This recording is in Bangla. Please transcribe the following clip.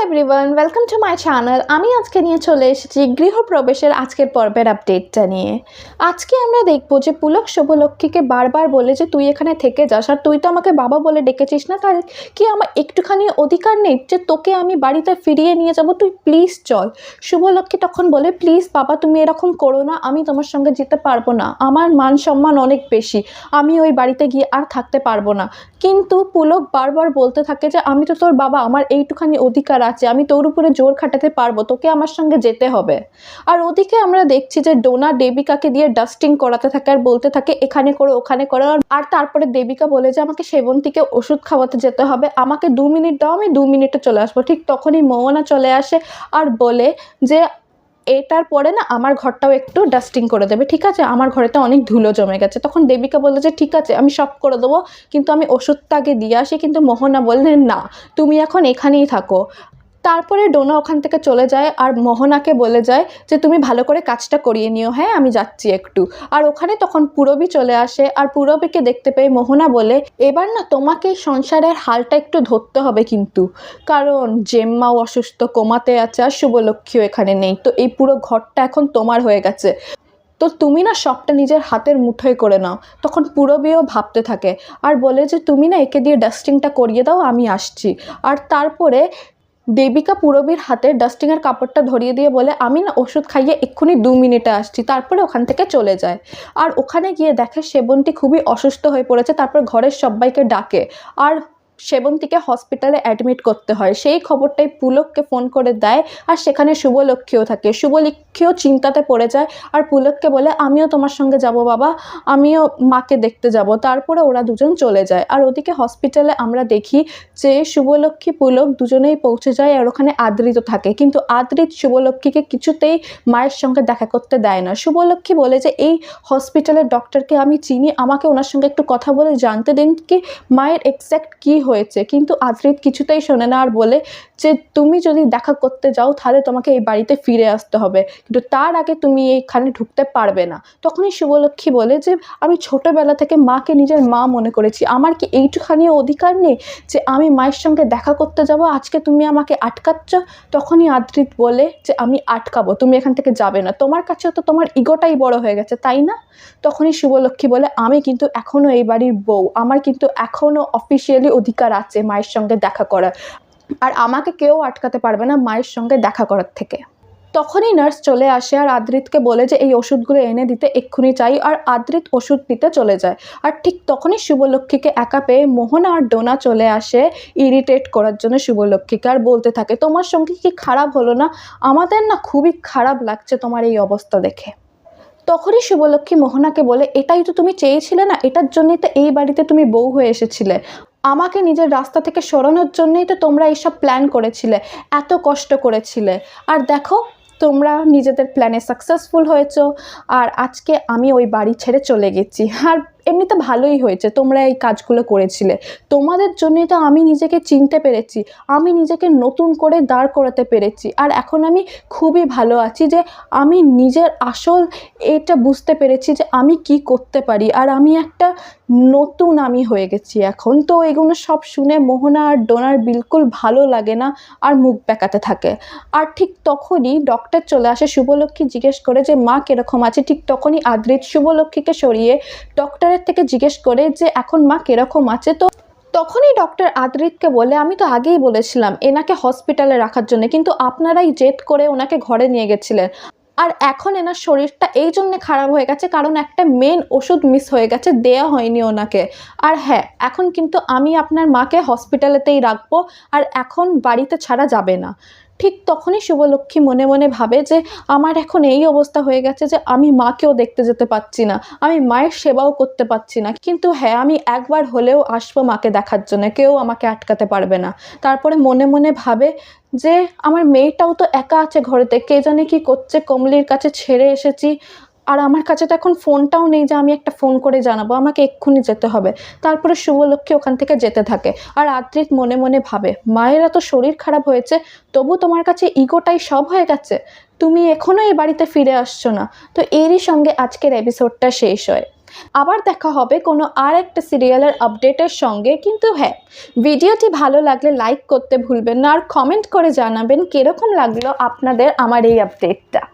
Everyone, welcome to my channel. আমি আজকে নিয়ে চলে এসেছি গৃহপ্রবেশের আজকের পর্বের আপডেটটা নিয়ে। আজকে আমরা দেখব যে পুলক শুভলক্ষ্মীকে বারবার বলে যে তুই এখানে থেকে যাস, আর তুই তো আমাকে বাবা বলে ডেকেছিস না, তাহলে কি আমার একটুখানি অধিকার নেই যে তোকে আমি বাড়িতে ফিরিয়ে নিয়ে যাব? তুই প্লিজ চল। শুভলক্ষ্মী তখন বলে, প্লিজ বাবা তুমি এরকম করো না, আমি তোমার সঙ্গে যেতে পারবো না, আমার মান সম্মান অনেক বেশি, আমি ওই বাড়িতে গিয়ে আর থাকতে পারবো না। কিন্তু পুলক বারবার বলতে থাকে যে আমি তো তোর বাবা, আমার এইটুখানি অধিকার আছে, আমি তোর উপরে জোর খাটাতে পারবো, তোকে আমার সঙ্গে যেতে হবে। আর ওদিকে আমরা দেখছি যে ডোনা দেবিকাকে দিয়ে ডাস্টিং করাতে থাকে আর বলতে থাকে এখানে করো ওখানে করো। আর তারপরে দেবিকা বলে যে আমাকে সেবন্তীকে ওষুধ খাওয়াতে যেতে হবে, আমাকে 2 মিনিট দাও, আমি 2 মিনিটে চলে আসবো। ঠিক তখনই মোহনা চলে আসে আর বলে যে এটার পরে না আমার ঘরটাও একটু ডাস্টিং করে দেবে, ঠিক আছে? আমার ঘরেতে অনেক ধুলো জমে গেছে। তখন দেবিকা বললো যে ঠিক আছে আমি সব করে দেবো, কিন্তু আমি ওষুধটা আগে দিয়ে আসি। কিন্তু মোহনা বললেন না, তুমি এখন এখানেই থাকো। তারপরে ডোনা ওখান থেকে চলে যায় আর মোহনাকে বলে যায় যে তুমি ভালো করে কাজটা করিয়ে নিও, হ্যাঁ আমি যাচ্ছি একটু। আর ওখানে তখন পূরবী চলে আসে আর পূরবীকে দেখতে পেয়ে মোহনা বলে এবার না তোমাকে সংসারের হালটা একটু ধরতে হবে, কিন্তু কারণ জেম্মাও অসুস্থ, কোমাতে আছে, আর শুভলক্ষ্মীও এখানে নেই, তো এই পুরো ঘরটা এখন তোমার হয়ে গেছে, তো তুমি না সবটা নিজের হাতের মুঠোয় করে নাও। তখন পূরবীও ভাবতে থাকে আর বলে যে তুমি না একে দিয়ে ডাস্টিংটা করিয়ে দাও, আমি আসছি। আর তারপরে দেবিকা পূরবীর হাতে ডাস্টিংয়ের কাপড়টা ধরিয়ে দিয়ে বলে আমি না ওষুধ খাইয়ে এক্ষুনি 2 মিনিটে আসছি। তারপরে ওখান থেকে চলে যায় আর ওখানে গিয়ে দেখে সেবন্তী খুবই অসুস্থ হয়ে পড়েছে। তারপর ঘরের সবাইকে ডাকে আর সেবন্তীকে হসপিটালে অ্যাডমিট করতে হয়। সেই খবরটাই পুলককে ফোন করে দেয় আর সেখানে শুভলক্ষ্মীও থাকে। শুভলক্ষ্মীও চিন্তাতে পড়ে যায় আর পুলককে বলে আমিও তোমার সঙ্গে যাব বাবা, আমিও মাকে দেখতে যাব। তারপরে ওরা দুজন চলে যায় আর ওদিকে হসপিটালে আমরা দেখি যে শুভলক্ষ্মী পুলক দুজনেই পৌঁছে যায় আর ওখানে আদ্রিত থাকে। কিন্তু আদ্রিত শুভলক্ষ্মীকে কিছুতেই মায়ের সঙ্গে দেখা করতে দেয় না। শুভলক্ষ্মী বলে যে এই হসপিটালের ডক্টরকে আমি চিনি, আমাকে ওনার সঙ্গে একটু কথা বলে জানতে দিন কি মায়ের এক্স্যাক্ট কী হয়েছে। কিন্তু আদ্রিত কিছুতেই শোনে না আর বলে যে তুমি যদি দেখা করতে যাও তাহলে তোমাকে এই বাড়িতে ফিরে আসতে হবে, কিন্তু তার আগে তুমি এইখানে ঢুকতে পারবে না। তখনই শুভলক্ষ্মী বলে যে আমি ছোটোবেলা থেকে মাকে নিজের মা মনে করেছি, আমার কি এইটুখানি অধিকার নেই যে আমি মায়ের সঙ্গে দেখা করতে যাব? আজকে তুমি আমাকে আটকাচ্ছ। তখনই আদ্রিত বলে যে আমি আটকাবো, তুমি এখান থেকে যাবে না, তোমার কাছেও তো তোমার ইগোটাই বড় হয়ে গেছে তাই না? তখনই শুভলক্ষ্মী বলে আমি কিন্তু এখনও এই বাড়ির বউ, আমার কিন্তু এখনও অফিসিয়ালি অধিকার আছে মায়ের সঙ্গে দেখা করার, আর আমাকে কেউ আটকাতে পারবে না মায়ের সঙ্গে দেখা করার থেকে। তখনই নার্স চলে আসে আর আদ্রিতকে বলে যে এই ওষুধগুলো এনে দিতে এক্ষুনি চাই, আর আদ্রিত ওষুধ দিতে চলে যায়। আর ঠিক তখনই শুভলক্ষ্মীকে একা পেয়ে মোহনা আর ডোনা চলে আসে ইরিটেট করার জন্য শুভলক্ষ্মীকে, আর বলতে থাকে তোমার সঙ্গে কি খারাপ হলো না? আমাদের না খুবই খারাপ লাগছে তোমার এই অবস্থা দেখে। তখনই শুভলক্ষ্মী মোহনাকে বলে এটাই তো তুমি চেয়েছিলে না, এটার জন্যই তো এই বাড়িতে তুমি বউ হয়ে এসেছিলে, আমাকে নিজের রাস্তা থেকে সরানোর জন্যই তো তোমরা এইসব প্ল্যান করেছিলে, এত কষ্ট করেছিলে, আর দেখো তোমরা নিজেদের প্ল্যানে সাকসেসফুল হয়েছো। আর আজকে আমি ওই বাড়ি ছেড়ে চলে গেছি, আর এমনিতে ভালোই হয়েছে তোমরা এই কাজগুলো করেছিলে, তোমাদের জন্যই তো আমি নিজেকে চিনতে পেরেছি, আমি নিজেকে নতুন করে দাঁড় করাতে পেরেছি, আর এখন আমি খুবই ভালো আছি যে আমি নিজের আসল এটা বুঝতে পেরেছি যে আমি কি করতে পারি, আর আমি একটা নতুন আমি হয়ে গেছি এখন। তো এগুলো সব শুনে মোহনা আর ডোনার বিলকুল ভালো লাগে না আর মুখ বেঁকাতে থাকে। আর ঠিক তখনই ডক্টর চলে আসে, শুভলক্ষ্মী জিজ্ঞেস করে যে মা কিরকম আছে। ঠিক তখনই আদ্রিত শুভলক্ষ্মীকে সরিয়ে ডক্টরের থেকে জিজ্ঞেস করে যে এখন মা কিরকম আছে। তো তখনই ডক্টর আদ্রিতকে বলে আমি তো আগেই বলেছিলাম এনাকে হসপিটালে রাখার জন্য, কিন্তু আপনারাই জেদ করে ওনাকে ঘরে নিয়ে গেছিলেন, আর এখন এনার শরীরটা এই জন্যে খারাপ হয়ে গেছে কারণ একটা মেন ওষুধ মিস হয়ে গেছে, দেয়া হয়নি ওনাকে। আর হ্যাঁ এখন কিন্তু আমি আপনার মাকে হসপিটালেতেই রাখবো, আর এখন বাড়িতে ছাড়া যাবে না। ঠিক তখনই শুভলক্ষ্মী মনে মনে ভাবে যে আমার এখন এই অবস্থা হয়ে গেছে যে আমি মাকেও দেখতে যেতে পারছি না, আমি মায়ের সেবাও করতে পারছি না, কিন্তু হ্যাঁ আমি একবার হলেও আসবো মাকে দেখার জন্য, কেউ আমাকে আটকাতে পারবে না। তারপরে মনে মনে ভাবে যে আমার মেয়েটাও তো একা আছে ঘরেতে, কে জানে কি করছে, কমলির কাছে ছেড়ে এসেছি, আর আমার কাছে তো এখন ফোনটাও নেই যে আমি একটা ফোন করে জানাবো, আমাকে এক্ষুনি যেতে হবে। তারপরে শুভলক্ষ্মী ওখান থেকে যেতে থাকে আর আদ্রিত মনে মনে ভাবে মায়েরা তো শরীর খারাপ হয়েছে, তবু তোমার কাছে ইগোটাই সব হয়ে গেছে, তুমি এখনও এই বাড়িতে ফিরে আসছো না। তো এরই সঙ্গে আজকের এপিসোডটা শেষ হয়। আবার দেখা হবে কোনো আর একটা সিরিয়ালের আপডেটের সঙ্গে। কিন্তু হ্যাঁ, ভিডিওটি ভালো লাগলে লাইক করতে ভুলবেন না, আর কমেন্ট করে জানাবেন কীরকম লাগলো আপনাদের আমার এই আপডেটটা।